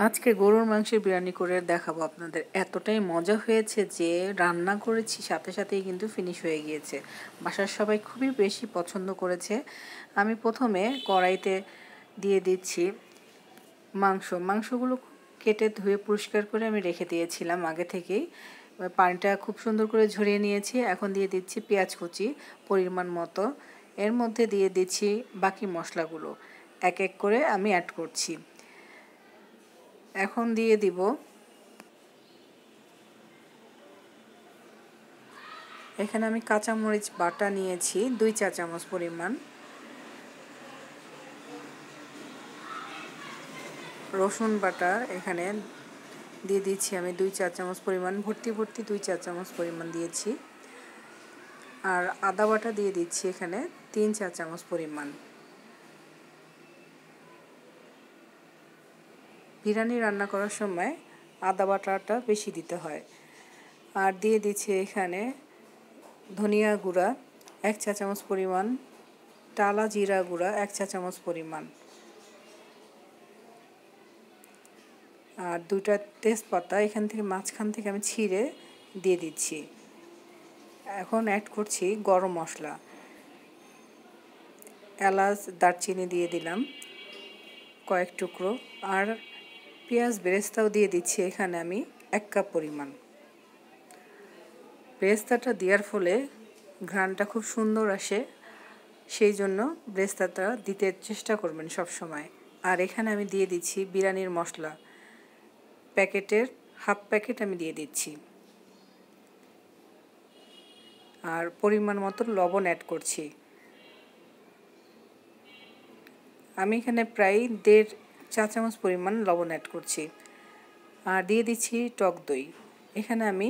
আজকে গরুর মাংসের বিরিয়ানি করে দেখাবো আপনাদের। এতটাই মজা হয়েছে যে রান্না করেছি সাথে সাথেই কিন্তু ফিনিশ হয়ে গিয়েছে। বাসার সবাই খুবই বেশি পছন্দ করেছে। আমি প্রথমে কড়াইতে দিয়ে দিচ্ছি মাংসগুলো কেটে ধুয়ে পরিষ্কার করে আমি রেখে দিয়েছিলাম আগে থেকেই। পানিটা খুব সুন্দর করে ঝরিয়ে নিয়েছি। এখন দিয়ে দিচ্ছি পেঁয়াজ কুচি পরিমাণ মতো। এর মধ্যে দিয়ে দিচ্ছি বাকি মশলাগুলো এক এক করে আমি অ্যাড করছি। এখন দিয়ে দিব এখানে আমি কাঁচামরিচ বাটা নিয়েছি 2 চা চামচ পরিমাণ, রসুন বাটা এখানে দিয়ে দিচ্ছি আমি 2 চা চামচ পরিমাণ, ভর্তি 2 চা চামচ পরিমাণ দিয়েছি। আর আদা বাটা দিয়ে দিচ্ছি এখানে 3 চা চামচ পরিমাণ। বিরিয়ানি রান্না করার সময় আদা বাটাটা বেশি দিতে হয়। আর দিয়ে দিচ্ছি এখানে ধনিয়া গুঁড়া 1 চা চামচ পরিমাণ, টালা জিরা গুঁড়া 1 চা চামচ পরিমাণ, আর 2টা তেজপাতা এখান থেকে মাঝখান থেকে আমি ছিঁড়ে দিয়ে দিচ্ছি। এখন অ্যাড করছি গরম মশলা, এলাচ দারচিনি দিয়ে দিলাম কয়েক টুকরো, আর পেঁয়াজ বেরেস্তাও দিয়ে দিচ্ছি এখানে আমি 1 কাপ পরিমাণ। বেরেস্তাটা দেওয়ার ফলে ঘ্রাণটা খুব সুন্দর আসে, সেই জন্য বেরেস্তাটা দিতে চেষ্টা করবেন সব সময়। আর এখানে আমি দিয়ে দিচ্ছি বিরিয়ানির মশলা, প্যাকেটের হাফ প্যাকেট আমি দিয়ে দিচ্ছি। আর পরিমাণ মতো লবণ অ্যাড করছি। আমি এখানে প্রায় 1.5 চা চামচ পরিমাণ লবণ অ্যাড করছি। আর দিয়ে দিচ্ছি টক দই। এখানে আমি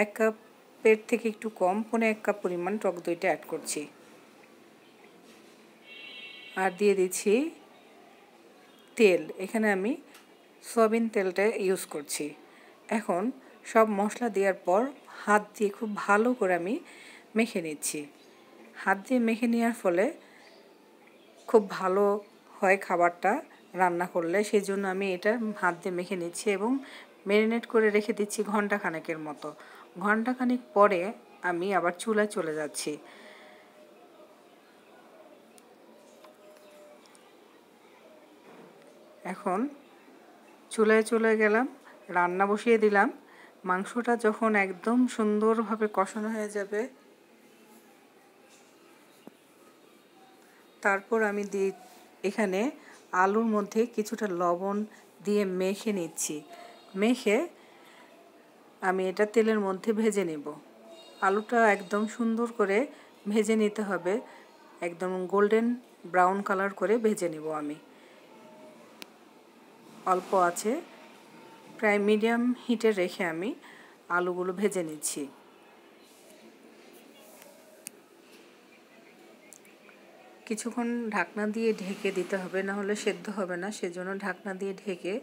1 কাপের থেকে একটু কম, 1.5 কাপ পরিমাণ টক দইটা অ্যাড করছি। আর দিয়ে দিচ্ছি তেল, এখানে আমি সয়াবিন তেলটা ইউজ করছি। এখন সব মশলা দেওয়ার পর হাত দিয়ে খুব ভালো করে আমি মেখে নিচ্ছি। হাত দিয়ে মেখে নেওয়ার ফলে খুব ভালো হয় খাবারটা রান্না করলে, সেই জন্য আমি এটা হাত দিয়ে মেখে নিচ্ছি এবং ম্যারিনেট করে রেখে দিচ্ছি ঘন্টাখানেকের মতো। ঘন্টাখানেক পরে আমি আবার চুলায় চলে যাচ্ছি। এখন চুলায় চলে গেলাম, রান্না বসিয়ে দিলাম। মাংসটা যখন একদম সুন্দরভাবে কষানো হয়ে যাবে, তারপর আমি এখানে আলুর মধ্যে কিছুটা লবণ দিয়ে মেখে নিচ্ছি। মেখে আমি এটা তেলের মধ্যে ভেজে নেব। আলুটা একদম সুন্দর করে ভেজে নিতে হবে, একদম গোল্ডেন ব্রাউন কালার করে ভেজে নেব আমি। অল্প আছে প্রায় মিডিয়াম হিটে রেখে আমি আলুগুলো ভেজে নিচ্ছি। কিছুক্ষণ ঢাকনা দিয়ে ঢেকে দিতে হবে, না হলে সেদ্ধ হবে না, সেজন্য ঢাকনা দিয়ে ঢেকে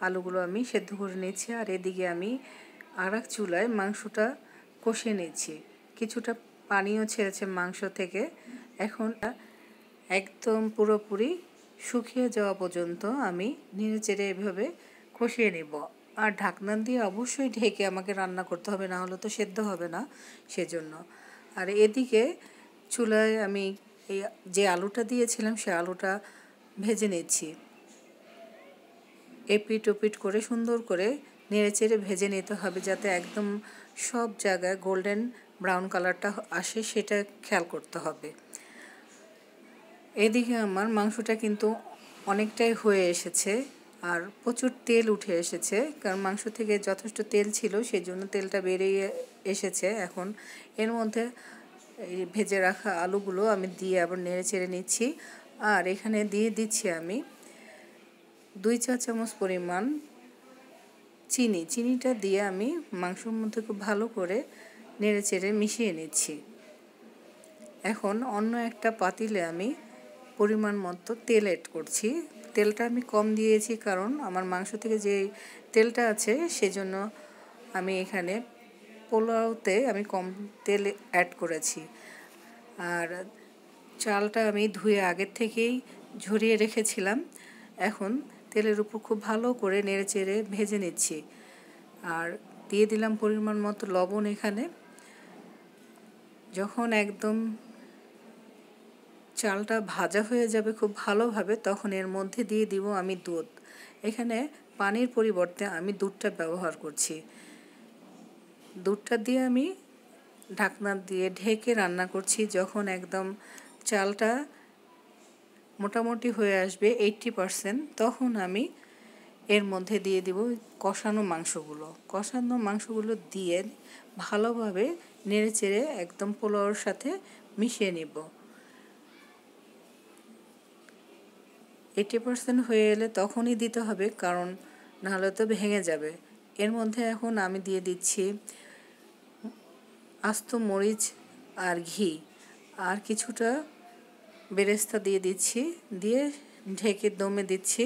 আলুগুলো আমি সেদ্ধ করে নিচ্ছি। আর এদিকে আমি আরেক চুলায় মাংসটা কষিয়ে নিচ্ছি। কিছুটা পানিও ছেড়েছে মাংস থেকে। এখন একদম পুরোপুরি শুকিয়ে যাওয়া পর্যন্ত আমি নেড়েচেড়ে এভাবে কষিয়ে নেব। আর ঢাকনা দিয়ে অবশ্যই ঢেকে আমাকে রান্না করতে হবে, না হলে তো সেদ্ধ হবে না, সেজন্য। আর এদিকে চুলায় আমি এই যে আলুটা দিয়েছিলাম সে আলুটা ভেজে নিচ্ছি। এপিট ওপিট করে সুন্দর করে নেড়েচেড়ে ভেজে নিতে হবে, যাতে একদম সব জায়গায় গোল্ডেন ব্রাউন কালারটা আসে, সেটা খেয়াল করতে হবে। এদিকে আমার মাংসটা কিন্তু অনেকটাই হয়ে এসেছে আর প্রচুর তেল উঠে এসেছে, কারণ মাংস থেকে যথেষ্ট তেল ছিল, সেই জন্য তেলটা বেরিয়ে এসেছে। এখন এর মধ্যে এই ভেজে রাখা আলুগুলো আমি দিয়ে আবার নেড়ে চেড়ে নিচ্ছি। আর এখানে দিয়ে দিচ্ছি আমি 2 চা চামচ পরিমাণ চিনিটা দিয়ে আমি মাংসের মধ্যে খুব ভালো করে নেড়ে চেড়ে মিশিয়ে নিচ্ছি। এখন অন্য একটা পাতিলে আমি পরিমাণ মতো তেল অ্যাড করছি। তেলটা আমি কম দিয়েছি, কারণ আমার মাংস থেকে যে তেলটা আছে সেজন্য আমি এখানে পোলাওতে আমি কম তেল অ্যাড করেছি। আর চালটা আমি ধুয়ে আগের থেকেই ঝরিয়ে রেখেছিলাম। এখন তেলের উপর খুব ভালো করে নেড়েচেড়ে ভেজে নিচ্ছি। আর দিয়ে দিলাম পরিমাণ মতো লবণ এখানে। যখন একদম চালটা ভাজা হয়ে যাবে খুব ভালোভাবে, তখন এর মধ্যে দিয়ে দিব আমি দুধ। এখানে পানির পরিবর্তে আমি দুধটা ব্যবহার করছি। দুধটা দিয়ে আমি ঢাকনা দিয়ে ঢেকে রান্না করছি। যখন একদম চালটা মোটামুটি হয়ে আসবে 80%, তখন আমি এর মধ্যে দিয়ে দিব কষানো মাংসগুলো দিয়ে ভালোভাবে নেড়েচেড়ে একদম পোলাওর সাথে মিশিয়ে নিব। 80% হয়ে এলে তখনই দিতে হবে, কারণ নাহলে তো ভেঙে যাবে। এর মধ্যে এখন আমি দিয়ে দিচ্ছি আস্ত মরিচ আর ঘি, আর কিছুটা বেরেস্তা দিয়ে দিচ্ছি, দিয়ে ঢেকে দমে দিচ্ছি।